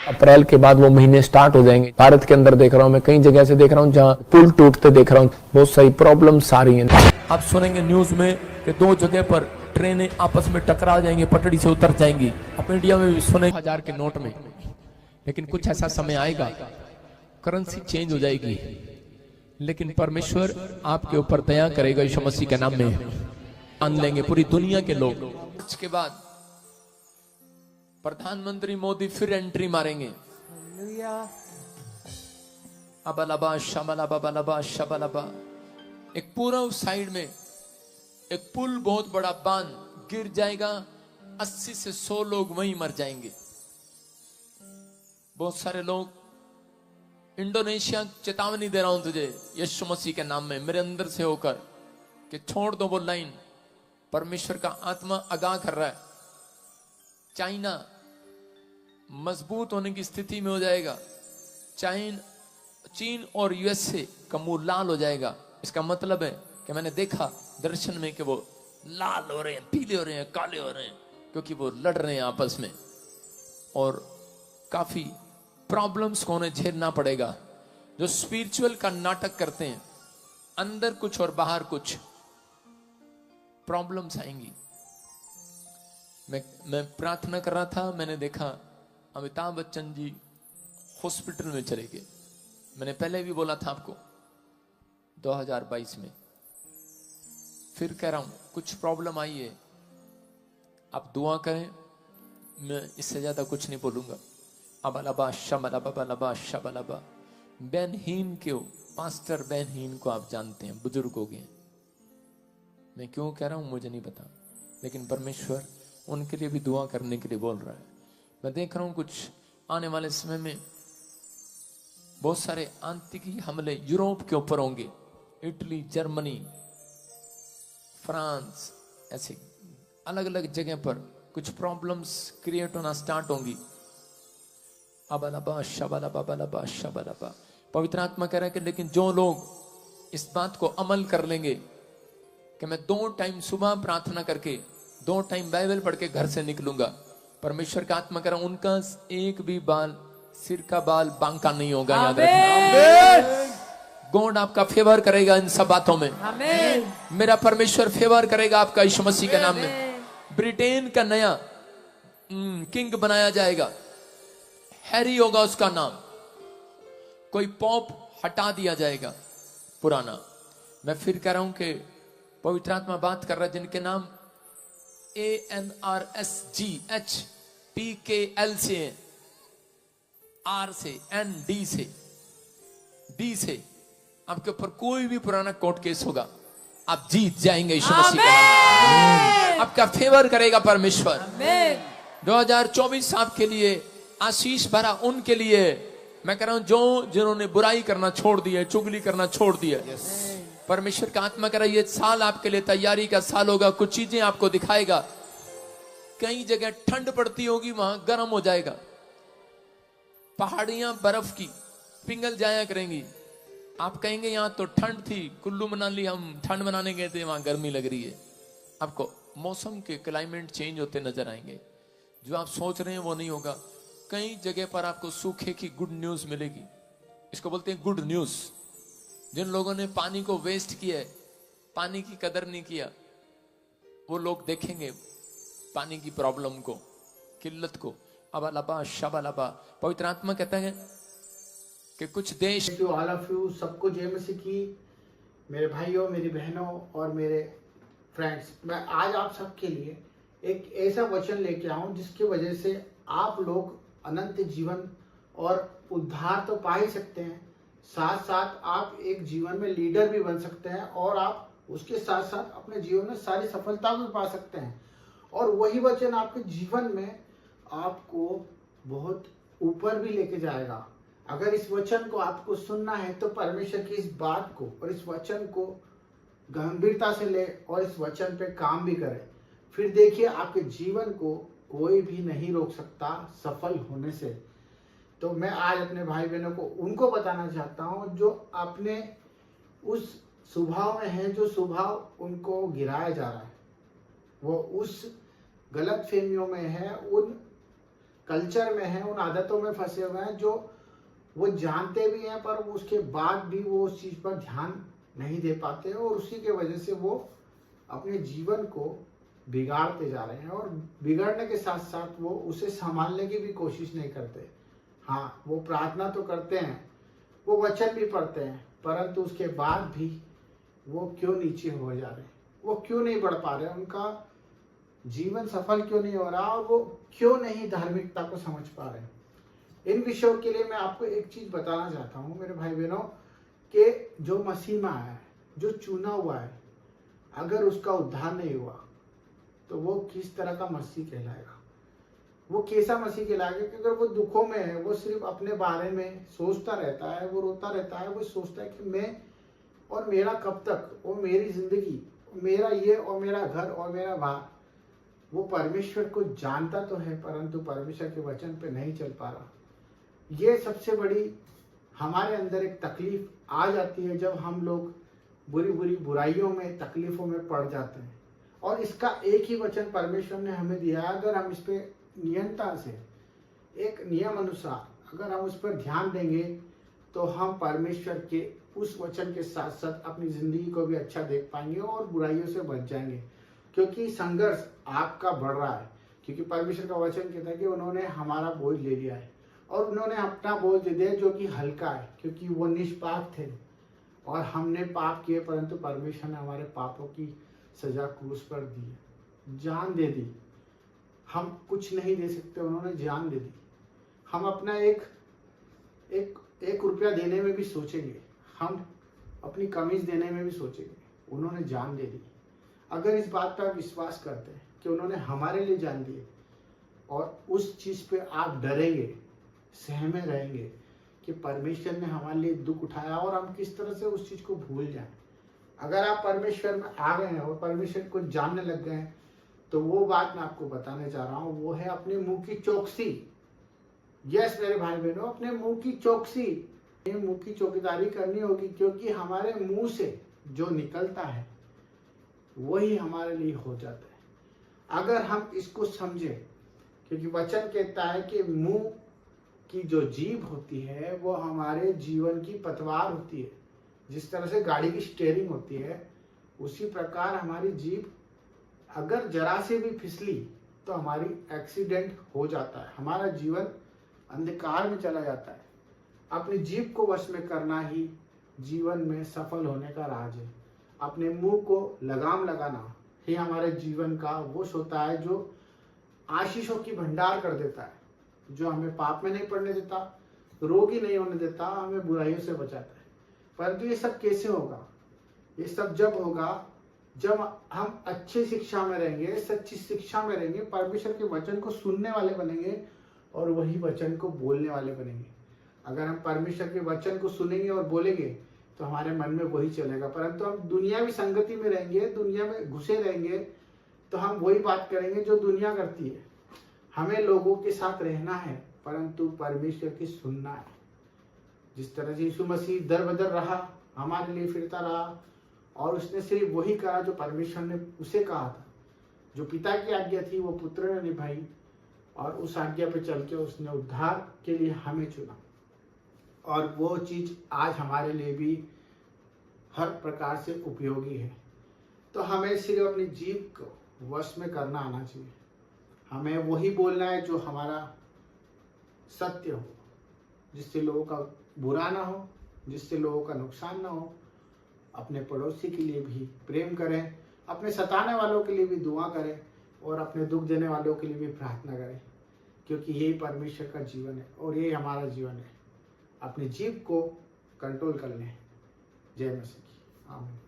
अप्रैल के बाद वो महीने स्टार्ट हो जाएंगे। भारत के अंदर देख रहा हूँ मैं, कई जगह से देख रहा हूँ जहाँ पुल टूटते देख रहा हूँ, बहुत सारी प्रॉब्लम्स आ रही हैं। आप सुनेंगे न्यूज में कि 2 जगह पर ट्रेनें आपस में टकरा जाएंगी, पटड़ी से उतर जाएंगी। आप इंडिया में भी सुने 1000 के नोट में, लेकिन कुछ ऐसा समय आएगा करेंसी चेंज हो जाएगी, लेकिन परमेश्वर आपके ऊपर दया करेगा यीशु मसीह के नाम में। मान लेंगे पूरी दुनिया के लोग। इसके बाद प्रधानमंत्री मोदी फिर एंट्री मारेंगे। अबलबा शबलबा बलबा शबलबा। एक पूर्व साइड में एक पुल बहुत बड़ा बांध गिर जाएगा, 80 से 100 लोग वहीं मर जाएंगे। बहुत सारे लोग, इंडोनेशिया चेतावनी दे रहा हूं तुझे यीशु मसीह के नाम में, मेरे अंदर से होकर, कि छोड़ दो वो लाइन। परमेश्वर का आत्मा आगाह कर रहा है। चाइना मजबूत होने की स्थिति में हो जाएगा। चीन और यूएसए का मुंह लाल हो जाएगा। इसका मतलब है कि मैंने देखा दर्शन में कि वो लाल हो रहे हैं, पीले हो रहे हैं, काले हो रहे हैं, क्योंकि वो लड़ रहे हैं आपस में और काफी प्रॉब्लम्स को उन्हें झेलना पड़ेगा। जो स्पिरिचुअल का नाटक करते हैं, अंदर कुछ और बाहर कुछ, प्रॉब्लम्स आएंगी। मैं प्रार्थना कर रहा था, मैंने देखा अमिताभ बच्चन जी हॉस्पिटल में चले गए। मैंने पहले भी बोला था आपको 2022 में, फिर कह रहा हूं कुछ प्रॉब्लम आई है, आप दुआ करें, मैं इससे ज्यादा कुछ नहीं बोलूंगा। अबलबा शबलबा शबलबा। बेन हीन क्यों, पास्टर बेन हीन को आप जानते हैं, बुजुर्ग हो गए। मैं क्यों कह रहा हूं मुझे नहीं पता, लेकिन परमेश्वर उनके लिए भी दुआ करने के लिए बोल रहा है। मैं देख रहा हूं कुछ आने वाले समय में बहुत सारे आतंकी हमले यूरोप के ऊपर होंगे। इटली, जर्मनी, फ्रांस, ऐसे अलग अलग जगह पर कुछ प्रॉब्लम्स क्रिएट होना स्टार्ट होंगी। अबलबा शबलबा बलबा शबलबा। पवित्र आत्मा कह रहा है कि लेकिन जो लोग इस बात को अमल कर लेंगे कि मैं 2 टाइम सुबह प्रार्थना करके 2 टाइम बाइबल पढ़ के घर से निकलूंगा, परमेश्वर का आत्मा कह रहा, उनका एक भी बाल, सिर का बाल बांका नहीं होगा। याद रखना, गॉड आपका फेवर करेगा इन सब बातों में। मेरा परमेश्वर फेवर करेगा आपका यीशु मसीह के नाम में। ब्रिटेन का नया किंग बनाया जाएगा, हैरी होगा उसका नाम। कोई पॉप हटा दिया जाएगा पुराना। मैं फिर कह रहा हूं कि पवित्र आत्मा बात कर रहा है जिनके नाम ANRSGHPKL से, R से, ND से, D से, आपके ऊपर कोई भी पुराना कोर्ट केस होगा, आप जीत जाएंगे यीशु मसीह के नाम। आपका फेवर करेगा परमेश्वर। 2024 आपके लिए आशीष भरा उनके लिए मैं कह रहा हूं जो जिन्होंने बुराई करना छोड़ दिया, चुगली करना छोड़ दिया। परमेश्वर का आत्मा कह रहा है ये साल आपके लिए तैयारी का साल होगा। कुछ चीजें आपको दिखाएगा। कई जगह ठंड पड़ती होगी, वहां गर्म हो जाएगा। पहाड़ियां बर्फ की पिघल जाया करेंगी। आप कहेंगे यहां तो ठंड थी, कुल्लू मनाली हम ठंड मनाने गए थे, वहां गर्मी लग रही है। आपको मौसम के क्लाइमेट चेंज होते नजर आएंगे। जो आप सोच रहे हैं वो नहीं होगा। कई जगह पर आपको सूखे की गुड न्यूज मिलेगी। इसको बोलते हैं गुड न्यूज। जिन लोगों ने पानी को वेस्ट किया है, पानी की कदर नहीं किया, वो लोग देखेंगे पानी की प्रॉब्लम को, किल्लत को। अबलबा शबलबा। पवित्र आत्मा कहता है कि कुछ देश, ऑल ऑफ यू, सबको जय मसीह की। मेरे भाइयों, मेरी बहनों और मेरे फ्रेंड्स, मैं आज आप सबके लिए एक ऐसा वचन लेके आऊं जिसकी वजह से आप लोग अनंत जीवन और उद्धार तो पा ही सकते हैं, साथ साथ आप एक जीवन में लीडर भी बन सकते हैं और आप उसके साथ साथ अपने जीवन में सारी सफलता भी पा सकते हैं। और वही वचन आपके जीवन में आपको बहुत ऊपर भी लेके जाएगा। अगर इस वचन को आपको सुनना है तो परमेश्वर की इस बात को और इस वचन को गंभीरता से ले और इस वचन पे काम भी करें। फिर देखिए आपके जीवन को कोई भी नहीं रोक सकता सफल होने से। तो मैं आज अपने भाई बहनों को उनको बताना चाहता हूं जो अपने उस स्वभाव में है, जो स्वभाव उनको गिराया जा रहा है, वो उस गलत फहमियों में है, उन कल्चर में हैं, उन आदतों में फंसे हुए हैं जो वो जानते भी हैं पर उसके बाद भी वो उस चीज़ पर ध्यान नहीं दे पाते हैं, और उसी के वजह से वो अपने जीवन को बिगाड़ते जा रहे हैं, और बिगड़ने के साथ साथ वो उसे संभालने की भी कोशिश नहीं करते। हाँ, वो प्रार्थना तो करते हैं, वो वचन भी पढ़ते हैं, परंतु उसके बाद भी वो क्यों नीचे हो जा रहे हैं, वो क्यों नहीं बढ़ पा रहे, उनका जीवन सफल क्यों नहीं हो रहा, और वो क्यों नहीं धार्मिकता को समझ पा रहे हैं। इन विषयों के लिए मैं आपको एक चीज बताना चाहता हूँ मेरे भाई बहनों, कि जो मसीह में आया है, जो चुना हुआ है, अगर उसका उद्धार नहीं हुआ तो वो किस तरह का मसीह कहलाएगा, वो कैसा मसीह कहलाएगा। कि अगर वो दुखों में है, वो सिर्फ अपने बारे में सोचता रहता है, वो रोता रहता है, वो सोचता है कि मैं और मेरा कब तक, वो मेरी जिंदगी, मेरा ये और मेरा घर और मेरा बाहर, वो परमेश्वर को जानता तो है परंतु परमेश्वर के वचन पे नहीं चल पा रहा। ये सबसे बड़ी हमारे अंदर एक तकलीफ आ जाती है जब हम लोग बुरी बुरी बुराइयों में, तकलीफों में पड़ जाते हैं। और इसका एक ही वचन परमेश्वर ने हमें दिया है, अगर हम इस पे नियंत्रण से, एक नियम अनुसार अगर हम उस पर ध्यान देंगे तो हम परमेश्वर के उस वचन के साथ साथ अपनी जिंदगी को भी अच्छा देख पाएंगे और बुराइयों से बच जाएंगे। क्योंकि संघर्ष आपका बढ़ रहा है, क्योंकि परमेश्वर का वचन कहता है कि उन्होंने हमारा बोझ ले लिया है, और उन्होंने अपना बोझ दे दिया जो कि हल्का है, क्योंकि वो निष्पाप थे और हमने पाप किए, परंतु परमेश्वर ने हमारे पापों की सजा क्रूस पर दी है, जान दे दी। हम कुछ नहीं दे सकते, उन्होंने जान दे दी। हम अपना एक रुपया देने में भी सोचेंगे, हम अपनी कमीज देने में भी सोचेंगे, उन्होंने जान दे दी। अगर इस बात पर आप विश्वास करते हैं कि उन्होंने हमारे लिए जान दी और उस चीज पे आप डरेंगे, सहमे रहेंगे कि परमेश्वर ने हमारे लिए दुख उठाया और हम किस तरह से उस चीज को भूल जाएं। अगर आप परमेश्वर में आ गए हैं और परमेश्वर को जानने लग गए हैं, तो वो बात मैं आपको बताने जा रहा हूं, वो है अपने मुंह की चौकसी। यस मेरे भाई बहनों, अपने मुंह की चौकसी, मुंह की चौकीदारी करनी होगी, क्योंकि हमारे मुंह से जो निकलता है वही हमारे लिए हो जाता है। अगर हम इसको समझें, क्योंकि वचन कहता है कि मुंह की जो जीभ होती है वो हमारे जीवन की पतवार होती है। जिस तरह से गाड़ी की स्टीयरिंग होती है, उसी प्रकार हमारी जीभ अगर जरा से भी फिसली तो हमारी एक्सीडेंट हो जाता है, हमारा जीवन अंधकार में चला जाता है। अपनी जीभ को वश में करना ही जीवन में सफल होने का राज है। अपने मुंह को लगाम लगाना ही हमारे जीवन का वो होता है जो आशीषों की भंडार कर देता है, जो हमें पाप में नहीं पड़ने देता, रोगी नहीं होने देता, हमें बुराइयों से बचाता है। परंतु ये सब कैसे होगा? ये सब जब होगा जब हम अच्छी शिक्षा में रहेंगे, सच्ची शिक्षा में रहेंगे, परमेश्वर के वचन को सुनने वाले बनेंगे और वही वचन को बोलने वाले बनेंगे। अगर हम परमेश्वर के वचन को सुनेंगे और बोलेंगे तो हमारे मन में वही चलेगा, परंतु हम दुनियावी संगति में रहेंगे, दुनिया में घुसे रहेंगे, तो हम वही बात करेंगे जो दुनिया करती है। हमें लोगों के साथ रहना है, परंतु परमेश्वर की सुनना है। जिस तरह से यीशु मसीह दर बदर रहा, हमारे लिए फिरता रहा, और उसने सिर्फ वही कहा जो परमेश्वर ने उसे कहा था। जो पिता की आज्ञा थी वो पुत्र ने निभाई, और उस आज्ञा पे चल के उसने उद्धार के लिए हमें चुना। और वो चीज आज हमारे लिए भी हर प्रकार से उपयोगी है। तो हमें सिर्फ अपनी जीभ को वश में करना आना चाहिए। हमें वही बोलना है जो हमारा सत्य हो, जिससे लोगों का बुरा ना हो, जिससे लोगों का नुकसान ना हो। अपने पड़ोसी के लिए भी प्रेम करें, अपने सताने वालों के लिए भी दुआ करें, और अपने दुख देने वालों के लिए भी प्रार्थना करें, क्योंकि यही परमेश्वर का जीवन है और यही हमारा जीवन है। अपनी जीभ को कंट्रोल कर लें। जय मसीह की आमीन।